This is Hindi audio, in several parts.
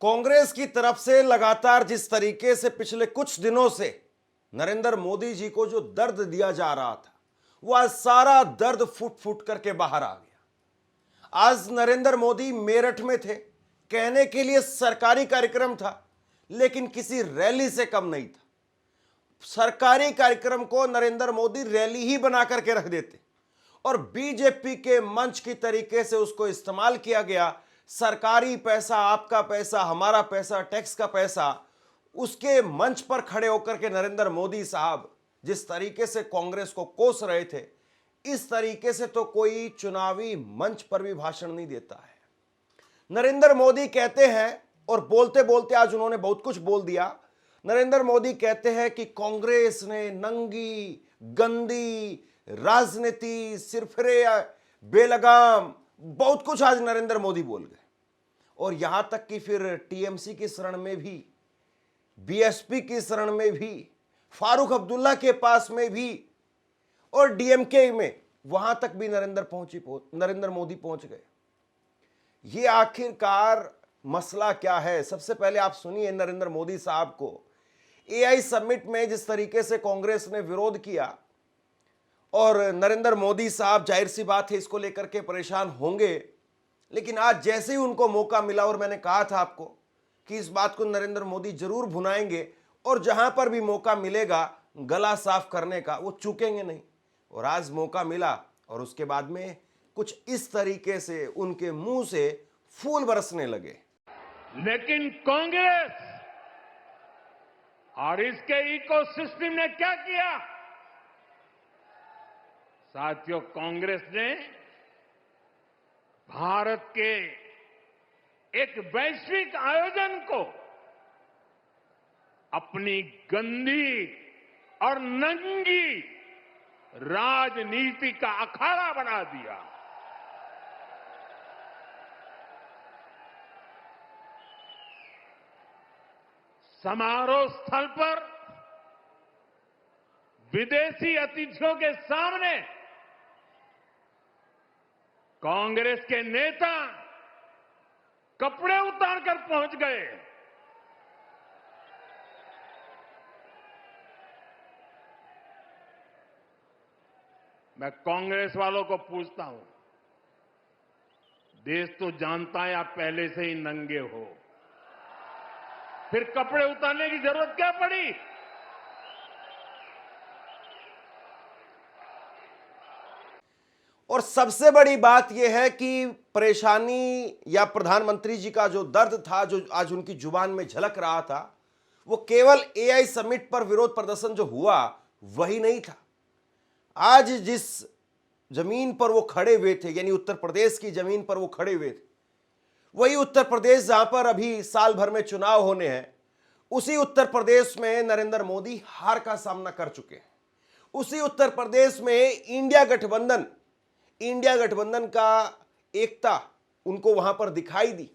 कांग्रेस की तरफ से लगातार जिस तरीके से पिछले कुछ दिनों से नरेंद्र मोदी जी को जो दर्द दिया जा रहा था, वह सारा दर्द फूट फूट करके बाहर आ गया। आज नरेंद्र मोदी मेरठ में थे, कहने के लिए सरकारी कार्यक्रम था, लेकिन किसी रैली से कम नहीं था। सरकारी कार्यक्रम को नरेंद्र मोदी रैली ही बना करके रख देते और बीजेपी के मंच की तरीके से उसको इस्तेमाल किया गया। सरकारी पैसा, आपका पैसा, हमारा पैसा, टैक्स का पैसा, उसके मंच पर खड़े होकर के नरेंद्र मोदी साहब जिस तरीके से कांग्रेस को कोस रहे थे, इस तरीके से तो कोई चुनावी मंच पर भी भाषण नहीं देता है। नरेंद्र मोदी कहते हैं, और बोलते बोलते आज उन्होंने बहुत कुछ बोल दिया। नरेंद्र मोदी कहते हैं कि कांग्रेस ने नंगी गंदी राजनीति, सिरफिरे, बेलगाम, बहुत कुछ आज नरेंद्र मोदी बोल गए। और यहां तक कि फिर टीएमसी की शरण में भी, बीएसपी की शरण में भी, फारूक अब्दुल्ला के पास में भी और डीएमके में, वहां तक भी नरेंद्र मोदी पहुंच गए। ये आखिरकार मसला क्या है? सबसे पहले आप सुनिए नरेंद्र मोदी साहब को। एआई समिट में जिस तरीके से कांग्रेस ने विरोध किया, और नरेंद्र मोदी साहब जाहिर सी बात है इसको लेकर के परेशान होंगे, लेकिन आज जैसे ही उनको मौका मिला, और मैंने कहा था आपको कि इस बात को नरेंद्र मोदी जरूर भुनाएंगे और जहां पर भी मौका मिलेगा गला साफ करने का, वो चूकेंगे नहीं। और आज मौका मिला और उसके बाद में कुछ इस तरीके से उनके मुंह से फूल बरसने लगे। लेकिन कांग्रेस और इसके इकोसिस्टम ने क्या किया? साथियों, कांग्रेस ने भारत के एक वैश्विक आयोजन को अपनी गंदी और नंगी राजनीति का अखाड़ा बना दिया। समारोह स्थल पर विदेशी अतिथियों के सामने कांग्रेस के नेता कपड़े उतारकर पहुंच गए। मैं कांग्रेस वालों को पूछता हूं, देश तो जानता है आप पहले से ही नंगे हो, फिर कपड़े उतारने की जरूरत क्या पड़ी? और सबसे बड़ी बात यह है कि परेशानी या प्रधानमंत्री जी का जो दर्द था, जो आज उनकी जुबान में झलक रहा था, वो केवल एआई समिट पर विरोध प्रदर्शन जो हुआ वही नहीं था। आज जिस जमीन पर वो खड़े हुए थे, यानी उत्तर प्रदेश की जमीन पर वो खड़े हुए थे, वही उत्तर प्रदेश जहां पर अभी साल भर में चुनाव होने हैं, उसी उत्तर प्रदेश में नरेंद्र मोदी हार का सामना कर चुके हैं। उसी उत्तर प्रदेश में इंडिया गठबंधन का एकता उनको वहां पर दिखाई दी,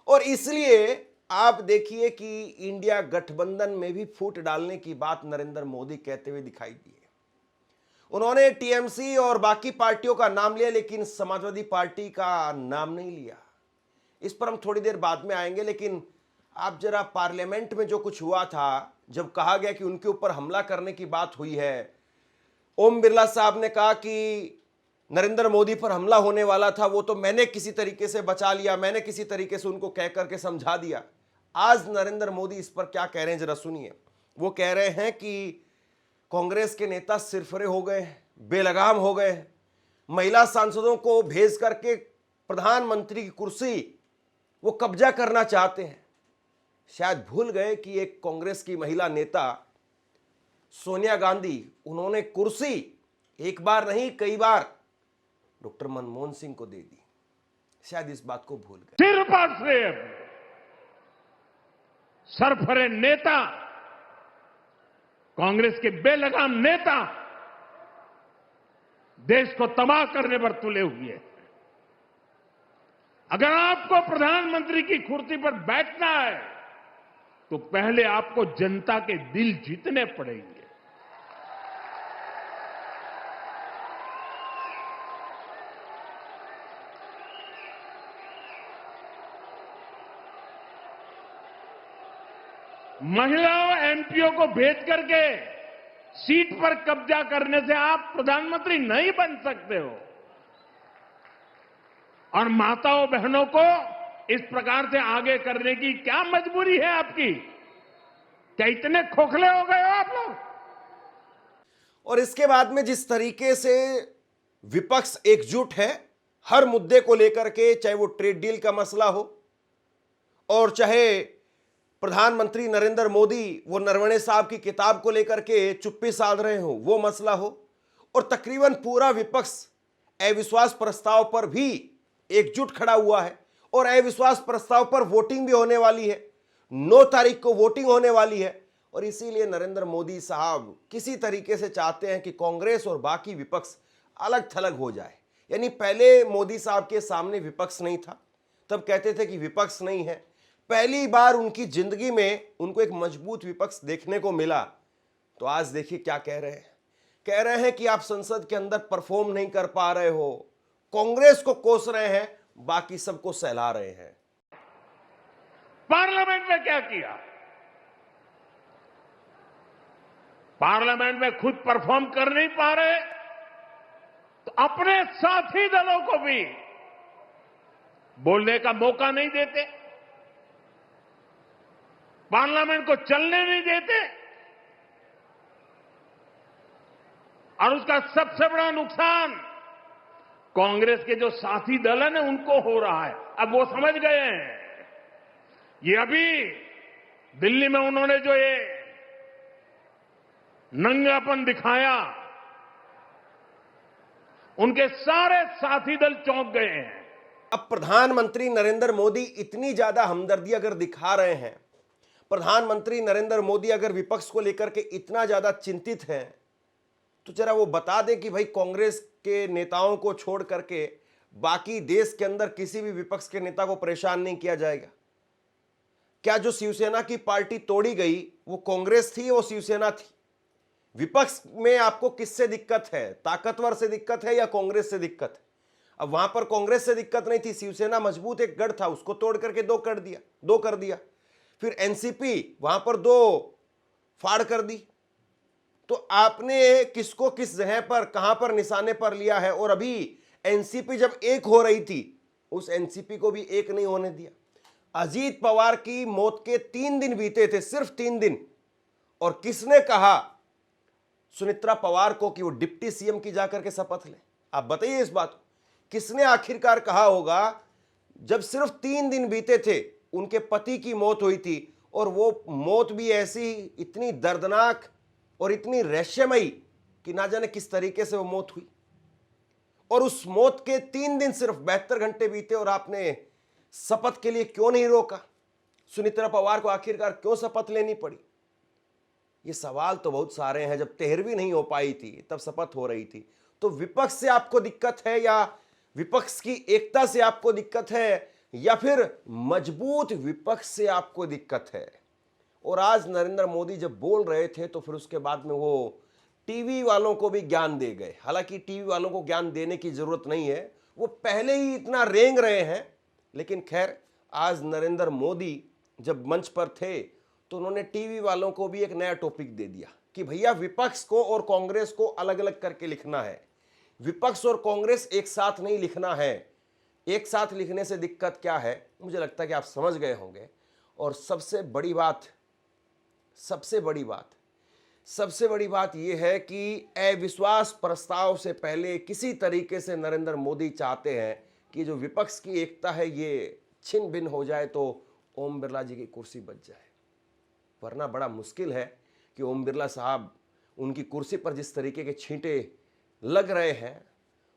और इसलिए आप देखिए कि इंडिया गठबंधन में भी फूट डालने की बात नरेंद्र मोदी कहते हुए दिखाई दी है। उन्होंने टीएमसी और बाकी पार्टियों का नाम लिया, लेकिन समाजवादी पार्टी का नाम नहीं लिया। इस पर हम थोड़ी देर बाद में आएंगे, लेकिन आप जरा पार्लियामेंट में जो कुछ हुआ था, जब कहा गया कि उनके ऊपर हमला करने की बात हुई है, ओम बिरला साहब ने कहा कि नरेंद्र मोदी पर हमला होने वाला था, वो तो मैंने किसी तरीके से बचा लिया, मैंने किसी तरीके से उनको कह करके समझा दिया। आज नरेंद्र मोदी इस पर क्या कह रहे हैं, जरा सुनिए। वो कह रहे हैं कि कांग्रेस के नेता सिरफिरे हो गए, बेलगाम हो गए, महिला सांसदों को भेज करके प्रधानमंत्री की कुर्सी वो कब्जा करना चाहते हैं। शायद भूल गए कि एक कांग्रेस की महिला नेता सोनिया गांधी, उन्होंने कुर्सी एक बार नहीं कई बार डॉक्टर मनमोहन सिंह को दे दी। शायद इस बात को भूल गए। सिर पर सिर सरफरे नेता, कांग्रेस के बेलगाम नेता देश को तबाह करने पर तुले हुए हैं। अगर आपको प्रधानमंत्री की कुर्सी पर बैठना है तो पहले आपको जनता के दिल जीतने पड़ेंगे। महिलाओं एमपीओ को भेज करके सीट पर कब्जा करने से आप प्रधानमंत्री नहीं बन सकते हो। और माताओं बहनों को इस प्रकार से आगे करने की क्या मजबूरी है आपकी? क्या इतने खोखले हो गए हो आप लोग? और इसके बाद में जिस तरीके से विपक्ष एकजुट है हर मुद्दे को लेकर के, चाहे वो ट्रेड डील का मसला हो और चाहे प्रधानमंत्री नरेंद्र मोदी वो नरवणे साहब की किताब को लेकर के चुप्पी साध रहे हो वो मसला हो, और तकरीबन पूरा विपक्ष अविश्वास प्रस्ताव पर भी एकजुट खड़ा हुआ है। और अविश्वास प्रस्ताव पर वोटिंग भी होने वाली है, 9 तारीख को वोटिंग होने वाली है। और इसीलिए नरेंद्र मोदी साहब किसी तरीके से चाहते हैं कि कांग्रेस और बाकी विपक्ष अलग थलग हो जाए। यानी पहले मोदी साहब के सामने विपक्ष नहीं था, तब कहते थे कि विपक्ष नहीं है। पहली बार उनकी जिंदगी में उनको एक मजबूत विपक्ष देखने को मिला, तो आज देखिए क्या कह रहे हैं। कह रहे हैं कि आप संसद के अंदर परफॉर्म नहीं कर पा रहे हो, कांग्रेस को कोस रहे हैं, बाकी सबको सहला रहे हैं। पार्लियामेंट में क्या किया? पार्लियामेंट में खुद परफॉर्म कर नहीं पा रहे तो अपने साथी दलों को भी बोलने का मौका नहीं देते, पार्लियामेंट को चलने नहीं देते। और उसका सबसे बड़ा नुकसान कांग्रेस के जो साथी दल है ना उनको हो रहा है। अब वो समझ गए हैं। ये अभी दिल्ली में उन्होंने जो ये नंगापन दिखाया, उनके सारे साथी दल चौंक गए हैं। अब प्रधानमंत्री नरेंद्र मोदी इतनी ज्यादा हमदर्दी अगर दिखा रहे हैं, प्रधानमंत्री नरेंद्र मोदी अगर विपक्ष को लेकर के इतना ज्यादा चिंतित हैं, तो जरा वो बता दें कि भाई कांग्रेस के नेताओं को छोड़ करके बाकी देश के अंदर किसी भी विपक्ष के नेता को परेशान नहीं किया जाएगा। क्या जो शिवसेना की पार्टी तोड़ी गई वो कांग्रेस थी, वो शिवसेना थी? विपक्ष में आपको किससे दिक्कत है? ताकतवर से दिक्कत है या कांग्रेस से दिक्कत है? अब वहां पर कांग्रेस से दिक्कत नहीं थी, शिवसेना मजबूत एक गढ़ था, उसको तोड़ करके दो कर दिया। फिर एनसीपी वहां पर 2 फाड़ कर दी। तो आपने किसको किस जगह पर कहां पर निशाने पर लिया है? और अभी एनसीपी जब एक हो रही थी, उस एनसीपी को भी एक नहीं होने दिया। अजीत पवार की मौत के 3 दिन बीते थे, सिर्फ 3 दिन, और किसने कहा सुनित्रा पवार को कि वो डिप्टी सीएम की जाकर के शपथ ले? आप बताइए इस बात को, किसने आखिरकार कहा होगा जब सिर्फ 3 दिन बीते थे, उनके पति की मौत हुई थी, और वो मौत भी ऐसी इतनी दर्दनाक और इतनी रहस्यमयी कि ना जाने किस तरीके से वो मौत हुई। और उस मौत के 3 दिन सिर्फ 72 घंटे बीते और आपने शपथ के लिए क्यों नहीं रोका? सुनित्रा पवार को आखिरकार क्यों शपथ लेनी पड़ी? ये सवाल तो बहुत सारे हैं। जब 13वीं नहीं हो पाई थी तब शपथ हो रही थी। तो विपक्ष से आपको दिक्कत है, या विपक्ष की एकता से आपको दिक्कत है, या फिर मजबूत विपक्ष से आपको दिक्कत है? और आज नरेंद्र मोदी जब बोल रहे थे तो फिर उसके बाद में वो टीवी वालों को भी ज्ञान दे गए। हालांकि टीवी वालों को ज्ञान देने की जरूरत नहीं है, वो पहले ही इतना रेंग रहे हैं। लेकिन खैर, आज नरेंद्र मोदी जब मंच पर थे तो उन्होंने टीवी वालों को भी एक नया टॉपिक दे दिया कि भैया विपक्ष को और कांग्रेस को अलग अलग करके लिखना है, विपक्ष और कांग्रेस एक साथ नहीं लिखना है। एक साथ लिखने से दिक्कत क्या है, मुझे लगता है कि आप समझ गए होंगे। और सबसे बड़ी बात यह है कि अविश्वास प्रस्ताव से पहले किसी तरीके से नरेंद्र मोदी चाहते हैं कि जो विपक्ष की एकता है ये छिन भिन्न हो जाए, तो ओम बिरला जी की कुर्सी बच जाए। वरना बड़ा मुश्किल है कि ओम बिरला साहब, उनकी कुर्सी पर जिस तरीके के छींटे लग रहे हैं,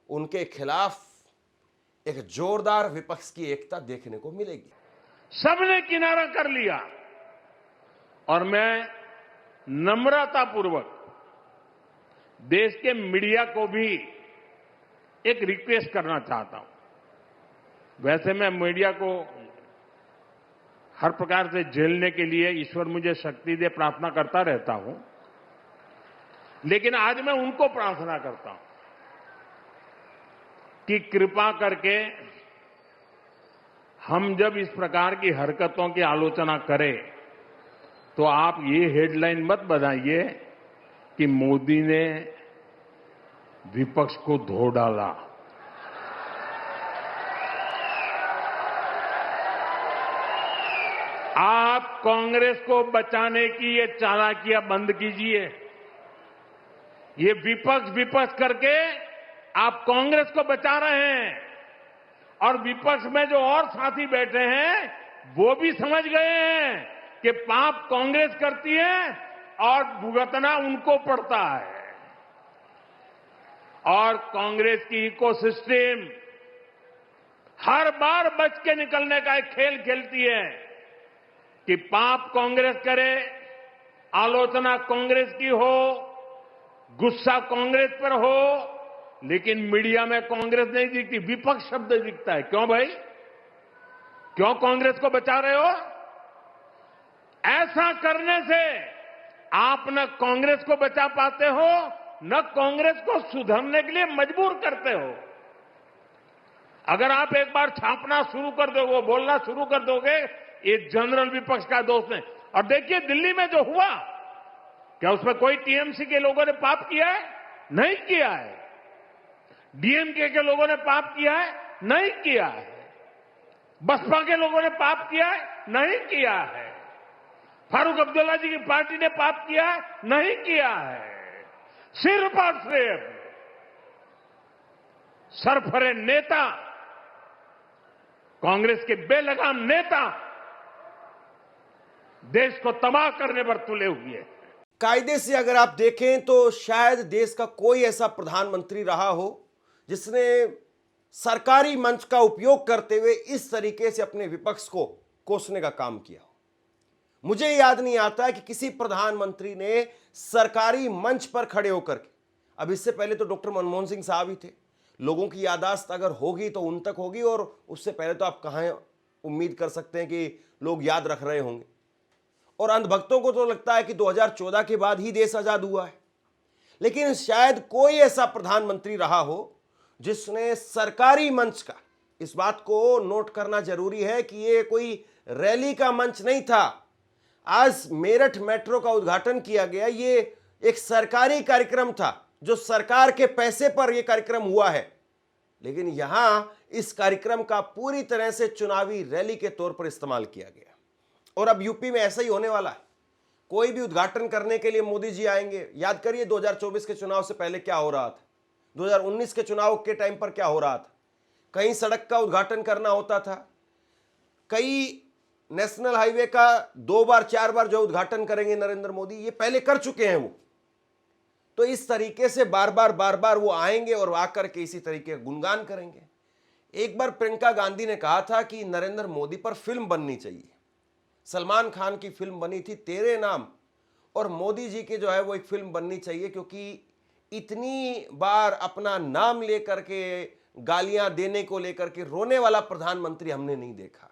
उनके खिलाफ एक जोरदार विपक्ष की एकता देखने को मिलेगी। सबने किनारा कर लिया, और मैं नम्रतापूर्वक देश के मीडिया को भी एक रिक्वेस्ट करना चाहता हूं। वैसे मैं मीडिया को हर प्रकार से झेलने के लिए ईश्वर मुझे शक्ति दे प्रार्थना करता रहता हूं, लेकिन आज मैं उनको प्रार्थना करता हूं कि कृपा करके हम जब इस प्रकार की हरकतों की आलोचना करें तो आप ये हेडलाइन मत बनाइए कि मोदी ने विपक्ष को धो डाला। आप कांग्रेस को बचाने की ये चालाकियां बंद कीजिए। ये विपक्ष करके आप कांग्रेस को बचा रहे हैं, और विपक्ष में जो और साथी बैठे हैं वो भी समझ गए हैं कि पाप कांग्रेस करती है और भुगतना उनको पड़ता है। और कांग्रेस की इकोसिस्टम हर बार बच के निकलने का एक खेल खेलती है कि पाप कांग्रेस करे, आलोचना कांग्रेस की हो, गुस्सा कांग्रेस पर हो, लेकिन मीडिया में कांग्रेस नहीं दिखती, विपक्ष शब्द दिखता है। क्यों भाई? क्यों कांग्रेस को बचा रहे हो? ऐसा करने से आप न कांग्रेस को बचा पाते हो, न कांग्रेस को सुधरने के लिए मजबूर करते हो। अगर आप एक बार छापना शुरू कर दोगे, बोलना शुरू कर दोगे, ये जनरल विपक्ष का दोष है। और देखिए दिल्ली में जो हुआ, क्या उसमें कोई टीएमसी के लोगों ने पाप किया है? नहीं किया है। डीएमके के लोगों ने पाप किया है? नहीं किया है। बसपा के लोगों ने पाप किया है? नहीं किया है। फारूक अब्दुल्ला जी की पार्टी ने पाप किया है? नहीं किया है। सिर्फ और सिर्फ सरफरे नेता, कांग्रेस के बेलगाम नेता देश को तबाह करने पर तुले हुए हैं। कायदे से अगर आप देखें तो शायद देश का कोई ऐसा प्रधानमंत्री रहा हो जिसने सरकारी मंच का उपयोग करते हुए इस तरीके से अपने विपक्ष को कोसने का काम किया हो। मुझे याद नहीं आता है कि किसी प्रधानमंत्री ने सरकारी मंच पर खड़े होकर के, अब इससे पहले तो डॉक्टर मनमोहन सिंह साहब ही थे, लोगों की याददाश्त अगर होगी तो उन तक होगी, और उससे पहले तो आप कहां उम्मीद कर सकते हैं कि लोग याद रख रहे होंगे। और अंधभक्तों को तो लगता है कि 2014 के बाद ही देश आजाद हुआ है। लेकिन शायद कोई ऐसा प्रधानमंत्री रहा हो जिसने सरकारी मंच का, इस बात को नोट करना जरूरी है कि ये कोई रैली का मंच नहीं था। आज मेरठ मेट्रो का उद्घाटन किया गया, ये एक सरकारी कार्यक्रम था, जो सरकार के पैसे पर यह कार्यक्रम हुआ है। लेकिन यहां इस कार्यक्रम का पूरी तरह से चुनावी रैली के तौर पर इस्तेमाल किया गया। और अब यूपी में ऐसा ही होने वाला है। कोई भी उद्घाटन करने के लिए मोदी जी आएंगे। याद करिए 2024 के चुनाव से पहले क्या हो रहा था, 2019 के चुनाव के टाइम पर क्या हो रहा था। कहीं सड़क का उद्घाटन करना होता था, कई नेशनल हाईवे का 2 बार 4 बार जो उद्घाटन करेंगे नरेंद्र मोदी, ये पहले कर चुके हैं वो। तो इस तरीके से बार बार वो आएंगे और आकर के इसी तरीके का गुणगान करेंगे। एक बार प्रियंका गांधी ने कहा था कि नरेंद्र मोदी पर फिल्म बननी चाहिए। सलमान खान की फिल्म बनी थी तेरे नाम, और मोदी जी की जो है वो एक फिल्म बननी चाहिए, क्योंकि इतनी बार अपना नाम लेकर के गालियां देने को लेकर के रोने वाला प्रधानमंत्री हमने नहीं देखा।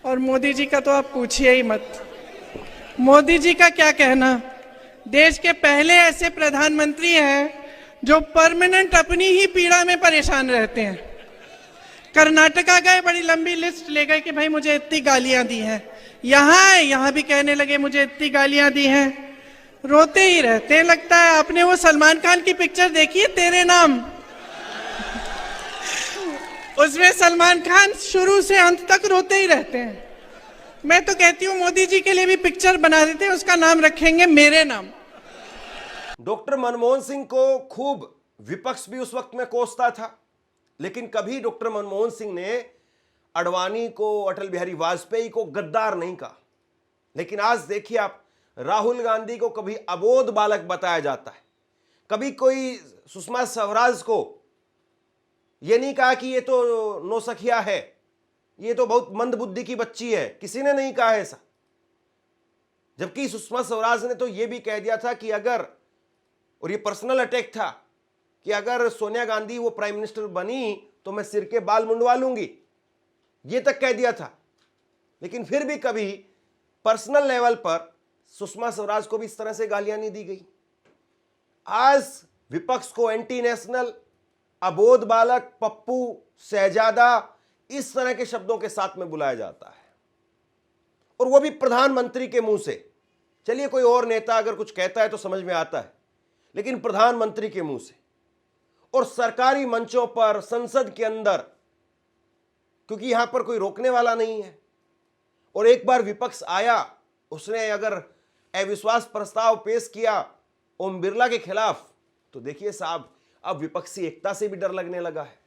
और मोदी जी का तो आप पूछिए ही मत। मोदी जी का क्या कहना, देश के पहले ऐसे प्रधानमंत्री हैं जो परमानेंट अपनी ही पीड़ा में परेशान रहते हैं। कर्नाटका गए, बड़ी लंबी लिस्ट ले गए कि भाई मुझे इतनी गालियां दी हैं। यहां भी कहने लगे मुझे इतनी गालियां दी हैं। रोते ही रहते हैं। लगता है आपने वो सलमान खान की पिक्चर देखी है तेरे नाम, उसमें सलमान खान शुरू से अंत तक रोते ही रहते हैं। मैं तो कहती हूँ मोदी जी के लिए भी पिक्चर बना देते हैं, उसका नाम रखेंगे मेरे नाम। डॉक्टर मनमोहन सिंह को खूब विपक्ष भी उस वक्त में कोसता था, लेकिन कभी डॉक्टर मनमोहन सिंह ने अडवाणी को, अटल बिहारी वाजपेयी को गद्दार नहीं कहा। लेकिन आज देखिए आप, राहुल गांधी को कभी अबोध बालक बताया जाता है, कभी कोई सुषमा स्वराज को यह नहीं कहा कि ये तो नौसखिया है, ये तो बहुत मंदबुद्धि की बच्ची है, किसी ने नहीं कहा ऐसा। जबकि सुषमा स्वराज ने तो यह भी कह दिया था कि अगर, और ये पर्सनल अटैक था, कि अगर सोनिया गांधी वो प्राइम मिनिस्टर बनी तो मैं सिर के बाल मुंडवा लूंगी, ये तक कह दिया था। लेकिन फिर भी कभी पर्सनल लेवल पर सुषमा स्वराज को भी इस तरह से गालियां नहीं दी गई। आज विपक्ष को एंटी नेशनल, अबोध बालक, पप्पू, शहजादा, इस तरह के शब्दों के साथ में बुलाया जाता है। और वो भी प्रधानमंत्री के मुंह से। चलिए कोई और नेता अगर कुछ कहता है तो समझ में आता है, लेकिन प्रधानमंत्री के मुंह से और सरकारी मंचों पर, संसद के अंदर, क्योंकि यहां पर कोई रोकने वाला नहीं है। और एक बार विपक्ष आया, उसने अगर अविश्वास प्रस्ताव पेश किया ओम बिरला के खिलाफ, तो देखिए साहब, अब विपक्षी एकता से भी डर लगने लगा है।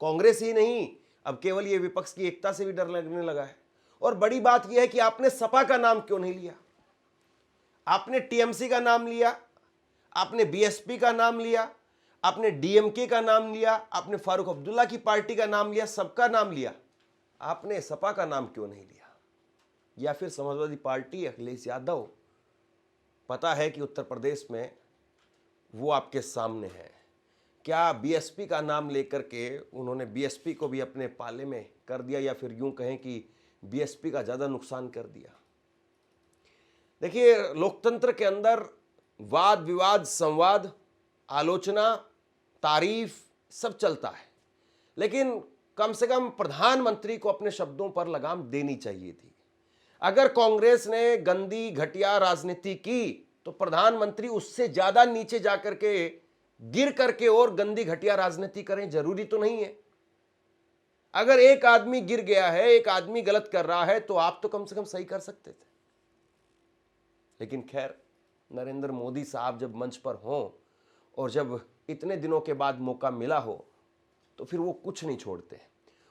कांग्रेस ही नहीं, अब केवल ये विपक्ष की एकता से भी डर लगने लगा है। और बड़ी बात यह है कि आपने सपा का नाम क्यों नहीं लिया? आपने टीएमसी का नाम लिया, आपने बीएसपी का नाम लिया, आपने डीएमके का नाम लिया, आपने फारूक अब्दुल्ला की पार्टी का नाम लिया, सबका नाम लिया। आपने सपा का नाम क्यों नहीं लिया? या फिर समाजवादी पार्टी, अखिलेश यादव, पता है कि उत्तर प्रदेश में वो आपके सामने है। क्या बीएसपी का नाम लेकर के उन्होंने बीएसपी को भी अपने पाले में कर दिया, या फिर यूं कहें कि बीएसपी का ज़्यादा नुकसान कर दिया? देखिए, लोकतंत्र के अंदर वाद विवाद, संवाद, आलोचना, तारीफ सब चलता है, लेकिन कम से कम प्रधानमंत्री को अपने शब्दों पर लगाम देनी चाहिए थी। अगर कांग्रेस ने गंदी घटिया राजनीति की तो प्रधानमंत्री उससे ज्यादा नीचे जाकर के, गिर करके और गंदी घटिया राजनीति करें, जरूरी तो नहीं है। अगर एक आदमी गिर गया है, एक आदमी गलत कर रहा है, तो आप तो कम से कम सही कर सकते थे। लेकिन खैर, नरेंद्र मोदी साहब जब मंच पर हों और जब इतने दिनों के बाद मौका मिला हो, तो फिर वो कुछ नहीं छोड़ते।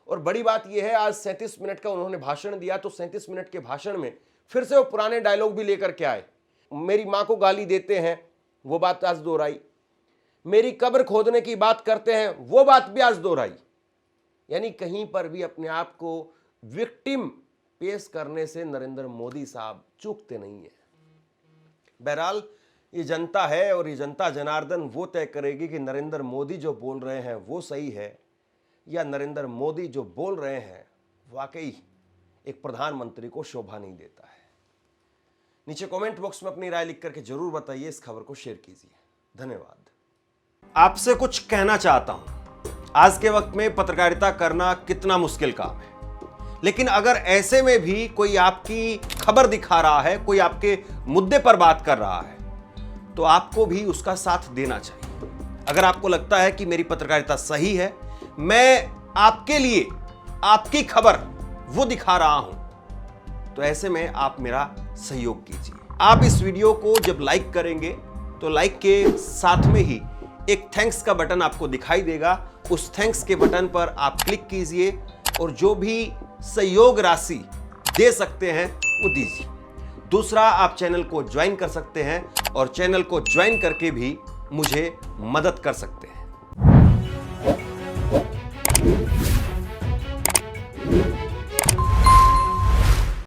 और बड़ी बात यह है, आज 37 मिनट का उन्होंने भाषण दिया, तो 37 मिनट के भाषण में फिर से वो पुराने डायलॉग भी लेकर के आए। मेरी माँ को गाली देते हैं, वो बात आज दोहराई। मेरी कब्र खोदने की बात करते हैं, वो बात भी आज दोहराई। यानी कहीं पर भी अपने आप को विक्टिम पेश करने से नरेंद्र मोदी साहब चूकते नहीं है। बहरहाल, ये जनता है और ये जनता जनार्दन वो तय करेगी कि नरेंद्र मोदी जो बोल रहे हैं वो सही है, या नरेंद्र मोदी जो बोल रहे हैं वाकई एक प्रधानमंत्री को शोभा नहीं देता है। नीचे कमेंट बॉक्स में अपनी राय लिख करके जरूर बताइए, इस खबर को शेयर कीजिए। धन्यवाद। आपसे कुछ कहना चाहता हूं। आज के वक्त में पत्रकारिता करना कितना मुश्किल काम है, लेकिन अगर ऐसे में भी कोई आपकी खबर दिखा रहा है, कोई आपके मुद्दे पर बात कर रहा है, तो आपको भी उसका साथ देना चाहिए। अगर आपको लगता है कि मेरी पत्रकारिता सही है, मैं आपके लिए आपकी खबर वो दिखा रहा हूं, तो ऐसे में आप मेरा सहयोग कीजिए। आप इस वीडियो को जब लाइक करेंगे तो लाइक के साथ में ही एक थैंक्स का बटन आपको दिखाई देगा। उस थैंक्स के बटन पर आप क्लिक कीजिए और जो भी सहयोग राशि दे सकते हैं वो दीजिए। दूसरा, आप चैनल को ज्वाइन कर सकते हैं और चैनल को ज्वाइन करके भी मुझे मदद कर सकते हैं।